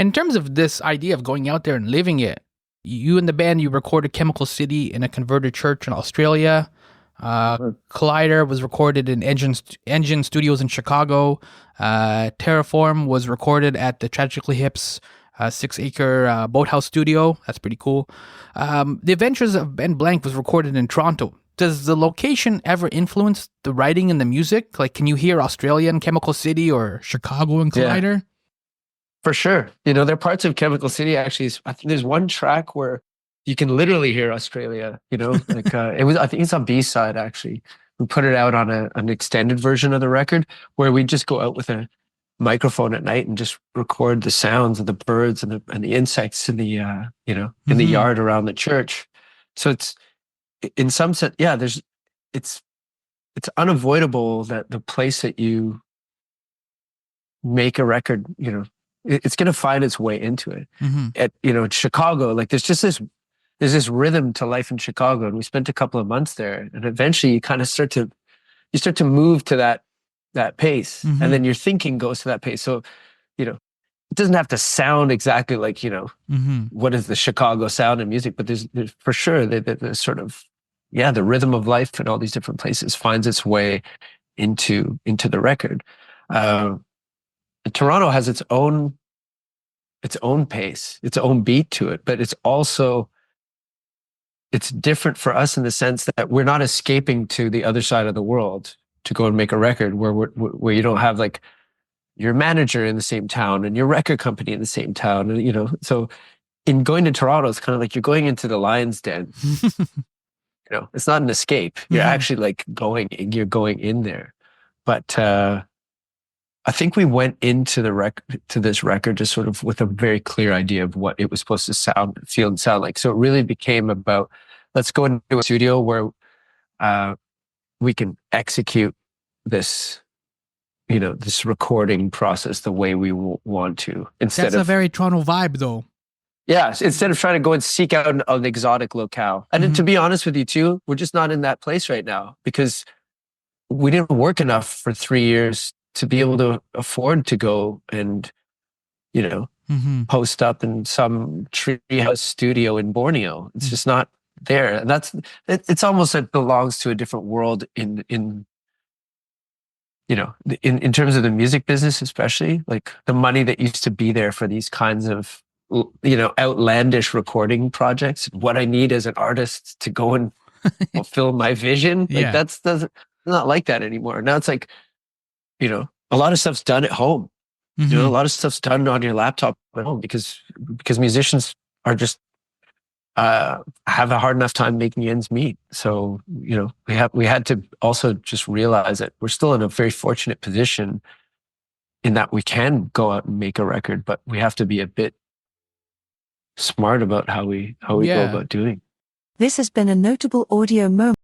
In terms of this idea of going out there and living it, you and the band, you recorded Chemical City in a converted church in Australia. Collider was recorded in Engine Studios in Chicago. Terraform was recorded at the Tragically Hip's 6-acre boathouse studio. That's pretty cool. The Adventures of Ben Blank was recorded in Toronto. Does the location ever influence the writing and the music? Like, can you hear Australia in Chemical City or Chicago in Collider? Yeah, for sure. There are parts of Chemical City actually. I think there's one track where you can literally hear Australia. Like I think it's on B-side actually. We put it out on an extended version of the record where we just go out with a microphone at night and just record the sounds of the birds and the insects in the in the yard around the church. So it's, in some sense, yeah, it's unavoidable that the place that you make a record, it's going to find its way into it. At Chicago, like there's this rhythm to life in Chicago, and we spent a couple of months there, and eventually you kind of start to move to that pace, and then your thinking goes to that pace. So it doesn't have to sound exactly like what is the Chicago sound in music, but there's for sure the sort of, the rhythm of life in all these different places finds its way into the record. Toronto has its own pace, its own beat to it, but it's different for us in the sense that we're not escaping to the other side of the world to go and make a record where you don't have like your manager in the same town and your record company in the same town, and so in going to Toronto, it's kind of like you're going into the lion's den. It's not an escape. You're actually like going in there. But I think we went into this record just sort of with a very clear idea of what it was supposed to feel and sound like. So it really became about, let's go into a studio where we can execute this, this recording process the way we want to. That's a very Toronto vibe, though. Yeah, instead of trying to go and seek out an exotic locale. And to be honest with you too, we're just not in that place right now because we didn't work enough for 3 years to be able to afford to go and, post up in some treehouse studio in Borneo. It's just not there. And it's almost like belongs to a different world in terms of the music business, especially like the money that used to be there for these kinds of, outlandish recording projects. What I need as an artist to go and fulfill my vision. Like that's not like that anymore. Now it's like, a lot of stuff's done at home. A lot of stuff's done on your laptop at home because musicians are just have a hard enough time making ends meet. So, we had to also just realize that we're still in a very fortunate position in that we can go out and make a record, but we have to be a bit smart about how we go about doing. This has been a notable audio moment.